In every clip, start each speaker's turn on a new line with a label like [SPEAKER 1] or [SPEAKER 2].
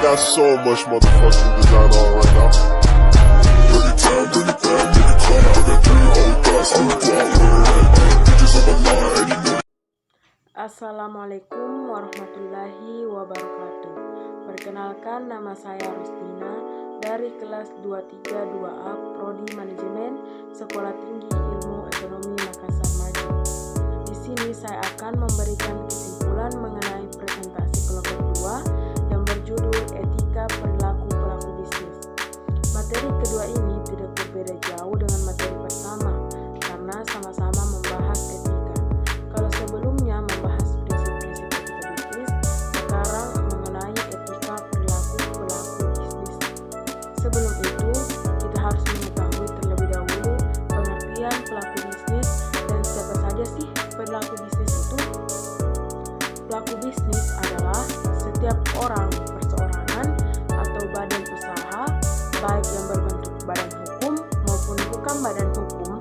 [SPEAKER 1] got so much motherfucking design on right now. Bring it down, bring it down, make it clap. I got 3 old guys, I'm wild with it. Bitches on my line, and you know.
[SPEAKER 2] Assalamualaikum warahmatullahi wabarakatuh. Perkenalkan, nama saya Rostina dari kelas 232A Prodi Manajemen Sekolah Tinggi Ilmu Ekonomi Makassar Maju. Di sini saya akan memberikan kesimpulan mengenai presentasi kelompok 2 yang berjudul Etika Perilaku Pelaku Bisnis. Materi kedua ini tidak berbeda jauh dengan materi pertama karena sama-sama membahas etika. Kalau sebelumnya membahas prinsip-prinsip etika bisnis, sekarang mengenai etika perilaku pelaku bisnis. Sebelum itu, kita harus mengetahui terlebih dahulu pengertian pelaku bisnis dan siapa saja sih pelaku bisnis itu. Pelaku bisnis adalah setiap orang, perseorangan, atau badan usaha, baik yang berbentuk badan hukum maupun bukan badan hukum,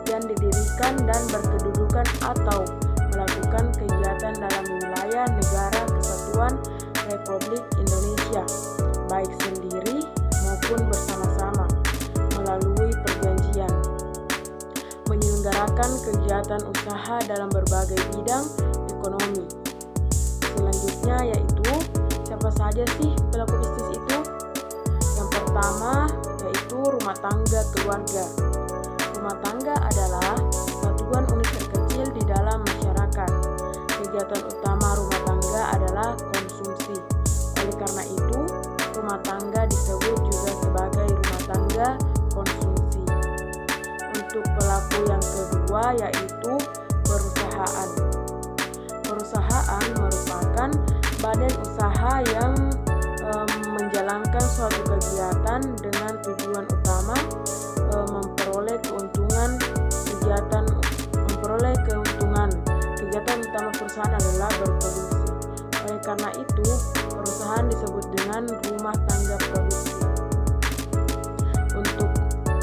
[SPEAKER 2] yang didirikan dan berkedudukan atau melakukan kegiatan dalam wilayah negara kesatuan Republik Indonesia, baik sendiri maupun bersama-sama, melalui perjanjian, menyelenggarakan kegiatan usaha dalam berbagai bidang ekonomi. Selanjutnya yaitu, siapa saja sih pelaku bisnis itu? Yang pertama yaitu rumah tangga keluarga. Rumah tangga adalah satuan unit terkecil di dalam masyarakat. Kegiatan utama rumah tangga adalah konsumsi. Oleh karena itu, rumah tangga disebut juga sebagai rumah tangga konsumsi. Untuk pelaku yang kedua yaitu perusahaan. Perusahaan merupakan badan usaha yang menjalankan suatu kegiatan dengan tujuan utama memperoleh keuntungan. Kegiatan utama perusahaan adalah berproduksi. Oleh karena itu, perusahaan disebut dengan rumah tangga produksi.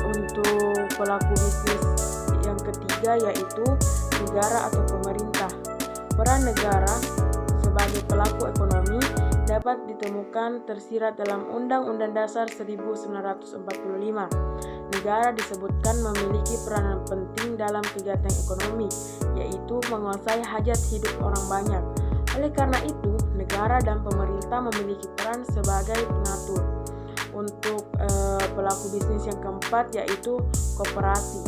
[SPEAKER 2] Untuk pelaku bisnis yang ketiga yaitu negara atau pemerintah. Peran negara sebagai pelaku ekonomi dapat ditemukan tersirat dalam Undang-Undang Dasar 1945. Negara disebutkan memiliki peranan penting dalam kegiatan ekonomi, yaitu menguasai hajat hidup orang banyak. Oleh karena itu, negara dan pemerintah memiliki peran sebagai pengatur. Untuk pelaku bisnis yang keempat yaitu koperasi.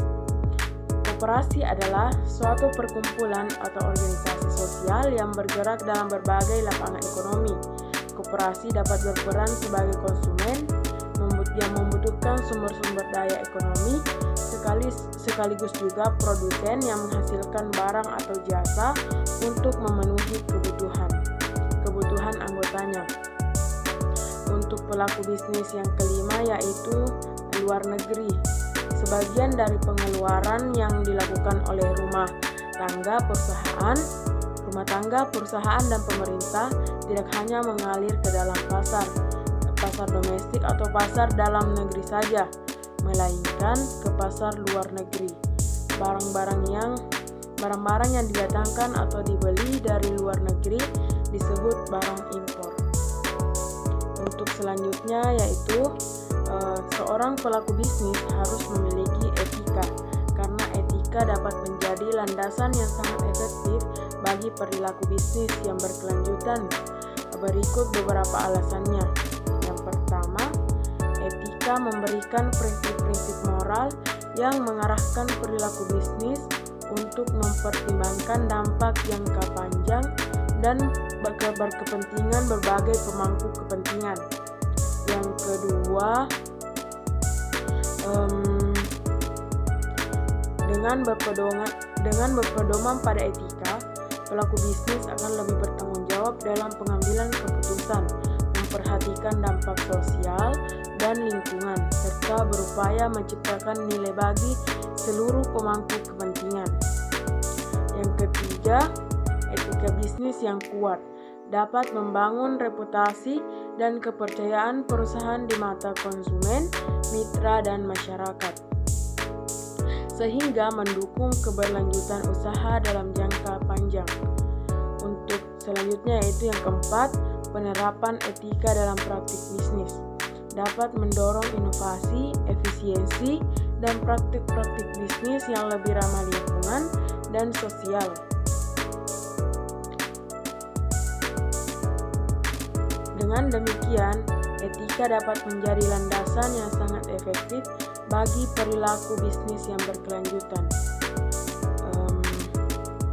[SPEAKER 2] Koperasi adalah suatu perkumpulan atau organisasi sosial yang bergerak dalam berbagai lapangan ekonomi. Koperasi dapat berperan sebagai konsumen yang membutuhkan sumber-sumber daya ekonomi, sekaligus juga produsen yang menghasilkan barang atau jasa untuk memenuhi kebutuhan anggotanya. Untuk pelaku bisnis yang kelima yaitu luar negeri. Sebagian dari pengeluaran yang dilakukan oleh rumah tangga, perusahaan, dan pemerintah tidak hanya mengalir ke dalam pasar domestik atau pasar dalam negeri saja, melainkan ke pasar luar negeri. Barang-barang yang didatangkan atau dibeli dari luar negeri disebut barang impor. Untuk selanjutnya yaitu seorang pelaku bisnis harus memiliki etika, karena etika dapat menjadi landasan yang sangat efektif bagi perilaku bisnis yang berkelanjutan. Berikut beberapa alasannya. Yang pertama, etika memberikan prinsip-prinsip moral yang mengarahkan perilaku bisnis untuk mempertimbangkan dampak jangka panjang dan berkepentingan berbagai pemangku kepentingan. Yang kedua, dengan berpedoman pada etika, pelaku bisnis akan lebih bertanggung jawab dalam pengambilan keputusan, memperhatikan dampak sosial dan lingkungan, serta berupaya menciptakan nilai bagi seluruh pemangku kepentingan. Yang ketiga, etika bisnis yang kuat dapat membangun reputasi dan kepercayaan perusahaan di mata konsumen, mitra, dan masyarakat, sehingga mendukung keberlanjutan usaha dalam jangka panjang. Untuk selanjutnya yaitu yang keempat, penerapan etika dalam praktik bisnis dapat mendorong inovasi, efisiensi, dan praktik-praktik bisnis yang lebih ramah lingkungan dan sosial. Dengan demikian, etika dapat menjadi landasan yang sangat efektif bagi perilaku bisnis yang berkelanjutan.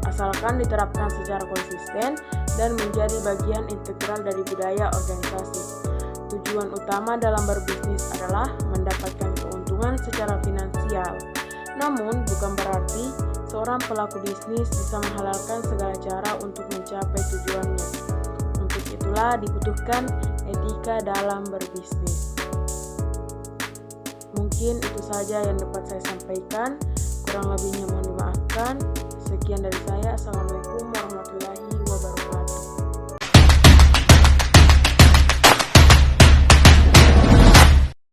[SPEAKER 2] Asalkan diterapkan secara konsisten dan menjadi bagian integral dari budaya organisasi. Tujuan utama dalam berbisnis adalah mendapatkan keuntungan secara finansial. Namun, bukan berarti seorang pelaku bisnis bisa menghalalkan segala cara untuk mencapai tujuannya. Untuk itulah dibutuhkan etika dalam berbisnis. Mungkin itu saja yang dapat saya sampaikan. Kurang lebihnya mohon dimaafkan. Sekian dari saya. Assalamualaikum.